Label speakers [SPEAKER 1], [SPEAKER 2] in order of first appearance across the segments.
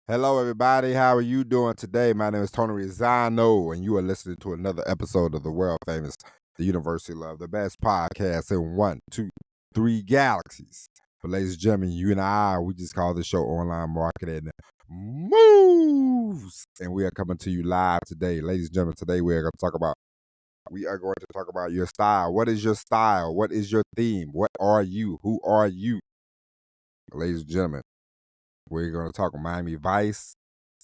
[SPEAKER 1] Hello, everybody. How are you doing today? My name is Tony Rizzano, and you are listening to another episode of the world famous The University of Love, the best podcast in 1, 2, 3 galaxies. But, ladies and gentlemen, you and I, we just call this show Online Marketing Moves. And we are coming to you live today. Ladies and gentlemen, today we are going to talk about your style. What is your style? What is your theme? What are you? Who are you? Ladies and gentlemen, we're going to talk Miami Vice.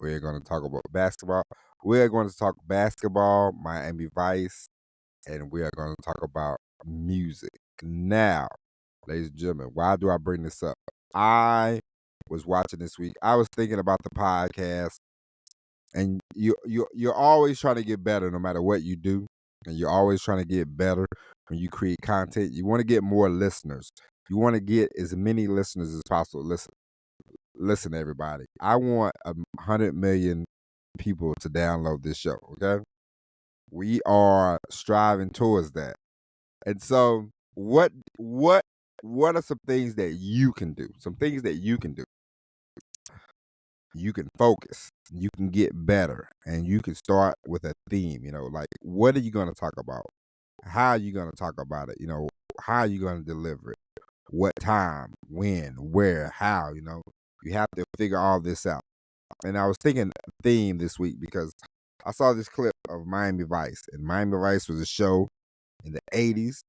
[SPEAKER 1] We're going to talk about basketball. We're going to talk basketball, Miami Vice, and we are going to talk about music. Now, ladies and gentlemen, why do I bring this up? I was watching this week. I was thinking about the podcast, and you're always trying to get better no matter what you do, and you're always trying to get better when you create content. You want to get more listeners. You want to get as many listeners as possible. Listen, everybody. I want 100 million people to download this show. Okay, we are striving towards that. And so, what are some things that you can do? Some things that you can do. You can focus. You can get better, and you can start with a theme. Like what are you going to talk about? How are you going to talk about it? How are you going to deliver it? What time? When? Where? How? You have to figure all this out. And I was thinking theme this week because I saw this clip of Miami Vice, and Miami Vice was a show in the 80s.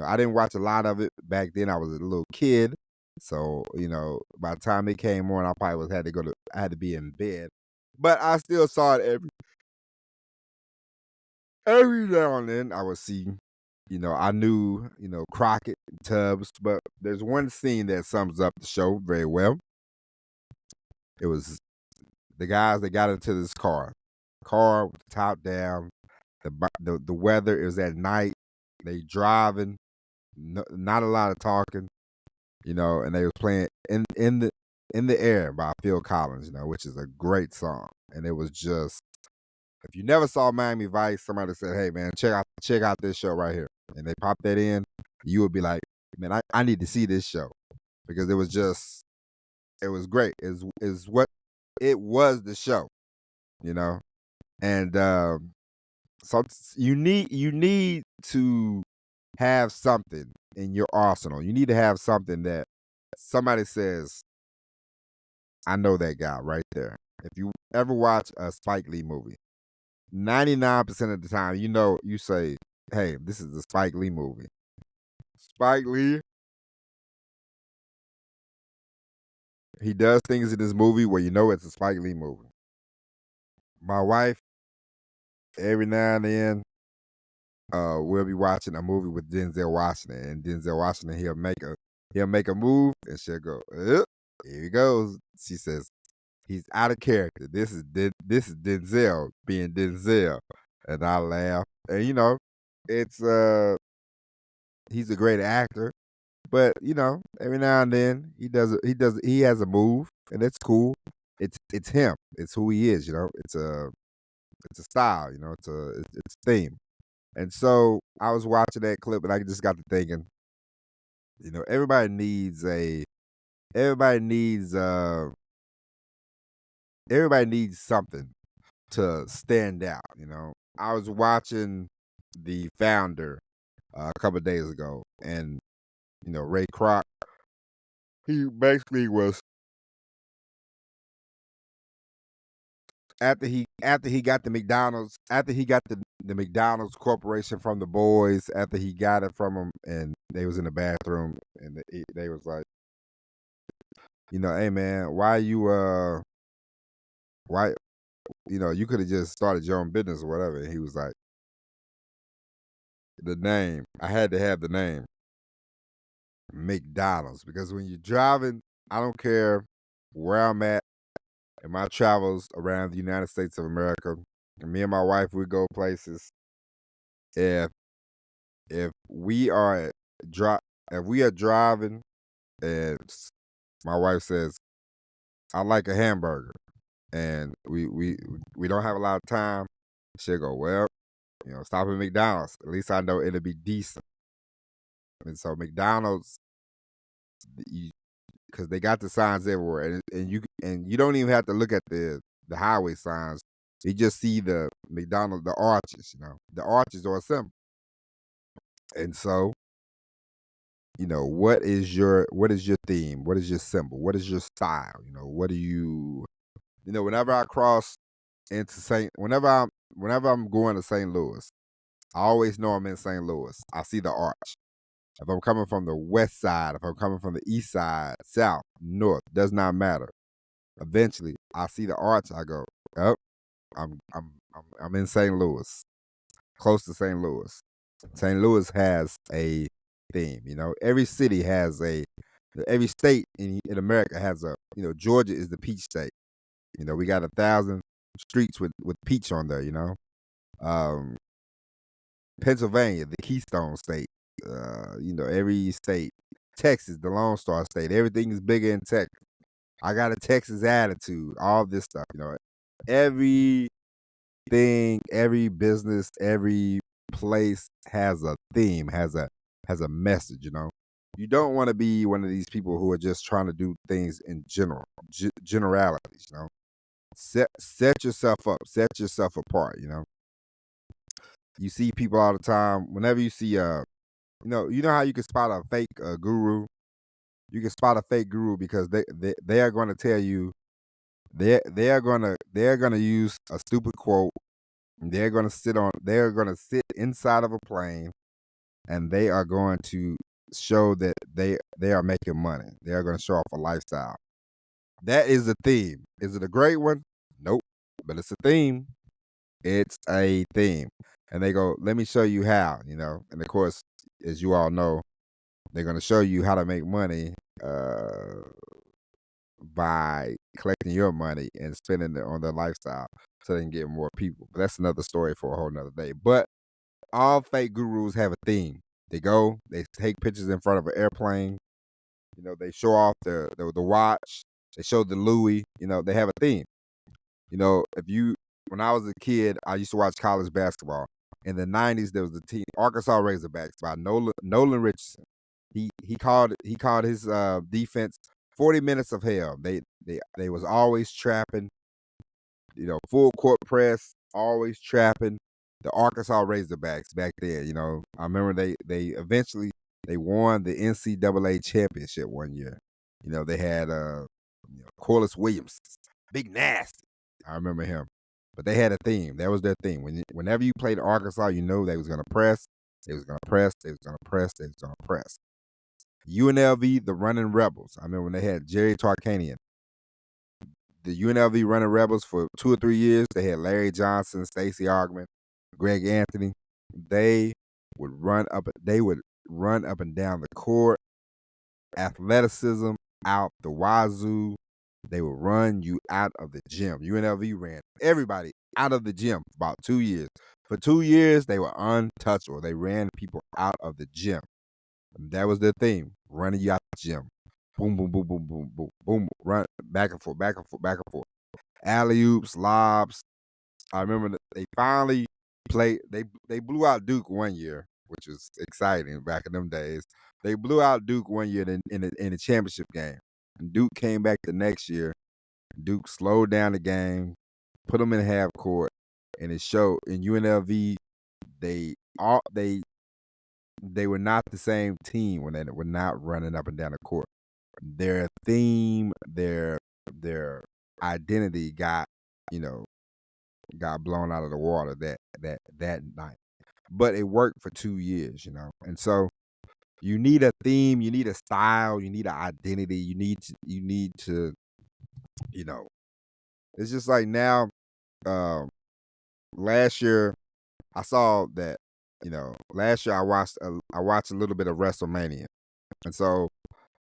[SPEAKER 1] I didn't watch a lot of it back then. I was a little kid. So, by the time it came on, I had to be in bed. But I still saw it every now and then I would see, I knew, Crockett and Tubbs, but there's one scene that sums up the show very well. It was the guys that got into this car with the top down. The weather is at night. They driving, not a lot of talking, and they was playing in the air by Phil Collins, which is a great song. And it was just, if you never saw Miami Vice, somebody said, "Hey man, check out this show right here," and they popped that in, you would be like, "Man, I need to see this show," because it was great. Is what it was the show, and so you need to have something in your arsenal. You need to have something that somebody says, "I know that guy right there." If you ever watch a Spike Lee movie, 99% of the time, you say, "Hey, this is the Spike Lee movie." Spike Lee, he does things in this movie where it's a Spike Lee movie. My wife, every now and then, we'll be watching a movie with Denzel Washington, and Denzel Washington, he'll make a move, and she'll go, "Here he goes." She says, "He's out of character. This is Denzel being Denzel," and I laugh. And it's he's a great actor, but every now and then he has a move, and it's cool. It's him. It's who he is. It's a style. It's a theme. And so I was watching that clip, and I just got to thinking, everybody needs everybody needs something to stand out. I was watching The Founder a couple of days ago, and Ray Kroc, he basically was, after he got the McDonald's corporation from the boys, after he got it from them, and they was in the bathroom, and they was like, "Hey man, why you why you could have just started your own business or whatever." And he was like, "The name, I had to have the name McDonald's, because when you're driving, I don't care where I'm at in my travels around the United States of America, and me and my wife, we go places. If if we are if we are driving, and my wife says, 'I like a hamburger,' and we don't have a lot of time, she'll go, 'Well, stop at McDonald's. At least I know it'll be decent.'" And so McDonald's, because they got the signs everywhere, and you don't even have to look at the highway signs. You just see the McDonald, the arches. The arches are a symbol, and so what is your theme? What is your symbol? What is your style? What do you whenever I cross into whenever I'm going to St. Louis, I always know I'm in St. Louis. I see the arch. If I'm coming from the west side, if I'm coming from the east side, south, north, does not matter. Eventually, I see the arch. I go, oh, I'm in St. Louis, close to St. Louis. St. Louis has a theme. Every city has every state in America has Georgia is the peach state. We got 1,000 streets with peach on there. Um, Pennsylvania, the Keystone State. Every state. Texas, the Lone Star State. Everything is bigger in Texas. I got a Texas attitude. All this stuff. Everything, every business, every place has a theme, has a message. You don't want to be one of these people who are just trying to do things in generalities. Set yourself up, set yourself apart. You see people all the time. Whenever you see you know how you can spot a fake guru. You can spot a fake guru because they are going to tell you they're gonna use a stupid quote. They're gonna sit inside of a plane, and they are going to show that they are making money. They are going to show off a lifestyle. That is the theme. Is it a great one? Nope. But it's a theme. It's a theme. And they go, let me show you how, And of course, as you all know, they're going to show you how to make money by collecting your money and spending it on their lifestyle so they can get more people. But that's another story for a whole nother day. But all fake gurus have a theme. They take pictures in front of an airplane. They show off the watch. They show the Louis. They have a theme. When I was a kid, I used to watch college basketball. In the 90s, there was the team Arkansas Razorbacks by Nolan Richardson. He called his defense 40 minutes of hell. They was always trapping, full court press, always trapping the Arkansas Razorbacks back then. I remember they eventually they won the NCAA championship one year. They had Corliss Williams, Big Nasty. I remember him. But they had a theme. That was their theme. Whenever you played Arkansas, they was gonna press, they was gonna press, they was gonna press, they was gonna press. UNLV, the Running Rebels. I remember when they had Jerry Tarkanian. The UNLV Running Rebels for 2 or 3 years. They had Larry Johnson, Stacey Augman, Greg Anthony. They would run up and down the court. Athleticism out the wazoo. They would run you out of the gym. UNLV ran everybody out of the gym for about 2 years. For 2 years, they were untouchable. They ran people out of the gym. That was their theme, running you out the gym. Boom, boom, boom, boom, boom, boom, boom. Run back and forth, back and forth, back and forth. Alley-oops, lobs. I remember they finally played. They blew out Duke one year, which was exciting back in them days. They blew out Duke one year in the championship game. And Duke came back the next year. Duke slowed down the game, put them in half court, and it showed. In UNLV, they were not the same team when they were not running up and down the court. Their theme, their identity got blown out of the water that night. But it worked for 2 years, And so you need a theme, you need a style, you need an identity, you need to it's just like now, last year I saw that, last year I watched a little bit of WrestleMania. And so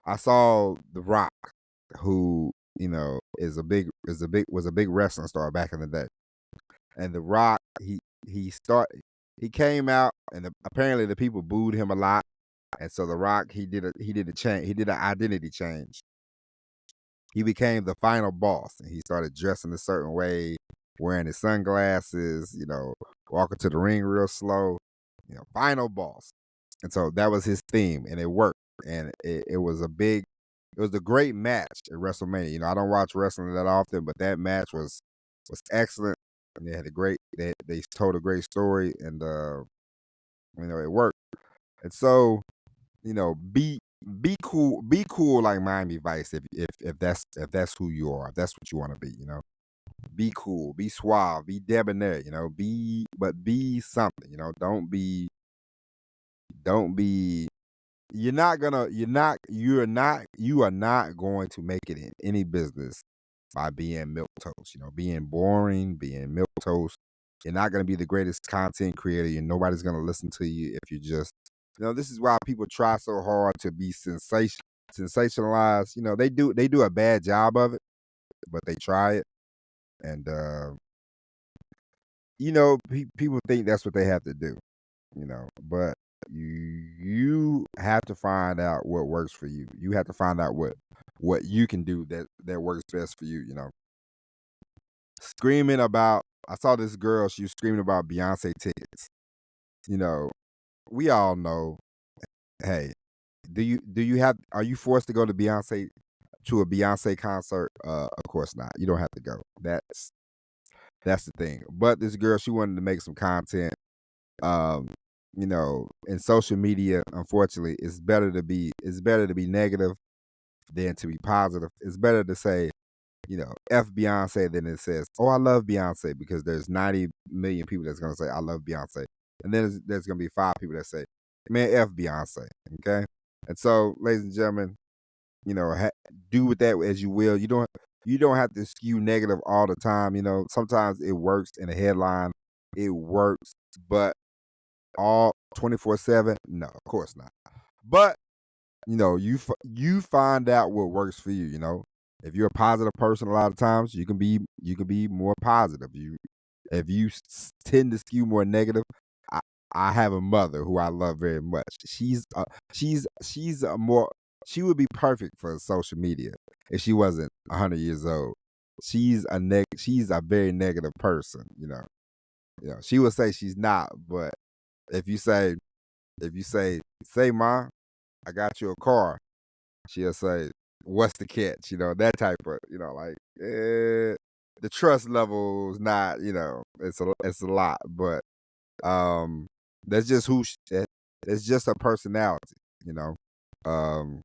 [SPEAKER 1] I saw The Rock, who, was a big wrestling star back in the day. And The Rock, he came out and apparently the people booed him a lot. And so The Rock, he did an identity change. He became the final boss, and he started dressing a certain way, wearing his sunglasses, walking to the ring real slow, final boss. And so that was his theme, and it worked. And it was a big it was a great match at WrestleMania. I don't watch wrestling that often, but that match was excellent. And they had a great they told a great story, and it worked. And so, be cool like Miami Vice if that's who you are, if that's what you want to be. Be cool, be suave, be debonair, be something, don't be you are not going to make it in any business by being milk toast, being boring, being milk toast. You're not gonna be the greatest content creator, and nobody's gonna listen to you if you just this is why people try so hard to be sensationalized. They do a bad job of it, but they try it. And people think that's what they have to do, but you have to find out what works for you. You have to find out what you can do that works best for you. Screaming about I saw this girl, she was screaming about Beyonce tickets. You know, we all know, hey, are you forced to go to a Beyonce concert? Of course not. You don't have to go. That's the thing. But this girl, she wanted to make some content. Um, in social media, unfortunately, it's better to be negative than to be positive. It's better to say, F Beyonce than it says, oh, I love Beyonce, because there's 90 million people that's gonna say I love Beyonce. And then there's gonna be 5 people that say, man, F Beyonce. Okay. And so, ladies and gentlemen, do with that as you will. You don't have to skew negative all the time. Sometimes it works in a headline, it works, but all 24/7, no, of course not. But you find out what works for you. If you're a positive person, a lot of times you can be more positive. If you tend to skew more negative, I, I have a mother who I love very much. She's a more she would be perfect for social media if she wasn't 100 years old. She's a very negative person. She would say she's not, but if you say say ma, I got you a car, she'll say, what's the catch? That type of, like, the trust level is not, it's a lot, but that's just that's just her personality, you know. Um,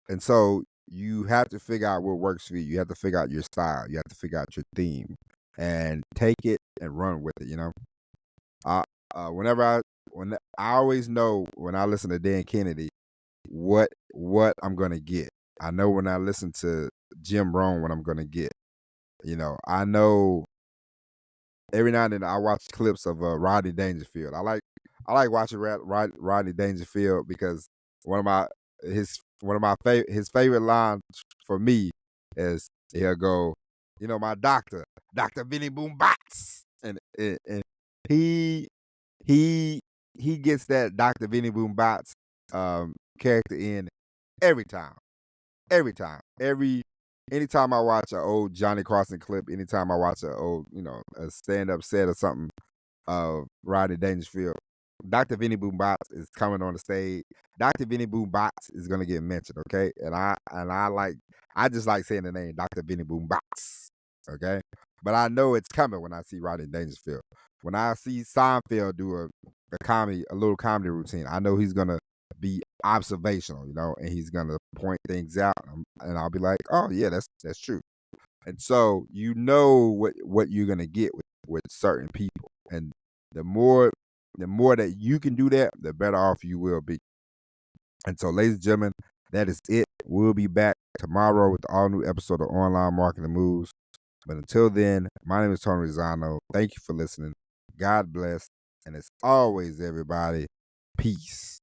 [SPEAKER 1] and so you have to figure out what works for you. You have to figure out your style. You have to figure out your theme, and take it and run with it. I whenever I always know when I listen to Dan Kennedy what I'm gonna get. I know when I listen to Jim Rohn what I'm gonna get. I know every now and then I watch clips of Rodney Dangerfield. I like watching Rodney Dangerfield because one of my his favorite lines for me is he'll go, my doctor, Dr. Vinny Boom Box, and he he he gets that Dr. Vinny Boom Box character in every time. Every time. Anytime I watch an old Johnny Carson clip, anytime I watch a old, a stand-up set or something of Rodney Dangerfield, Dr. Vinny Boom Box is coming on the stage. Dr. Vinny Boom Box is gonna get mentioned, okay? I just like saying the name Dr. Vinny Boom Box. Okay? But I know it's coming when I see Rodney Dangerfield. When I see Seinfeld do a little comedy routine, I know he's gonna be observational, and he's gonna point things out, and I'll be like, oh yeah, that's true. And so what you're gonna get with certain people, and the more that you can do that, the better off you will be. And so, ladies and gentlemen, that is it. We'll be back tomorrow with the all new episode of Online Marketing Moves. But until then, my name is Tony Rizzano. Thank you for listening. God bless. And as always, everybody, peace.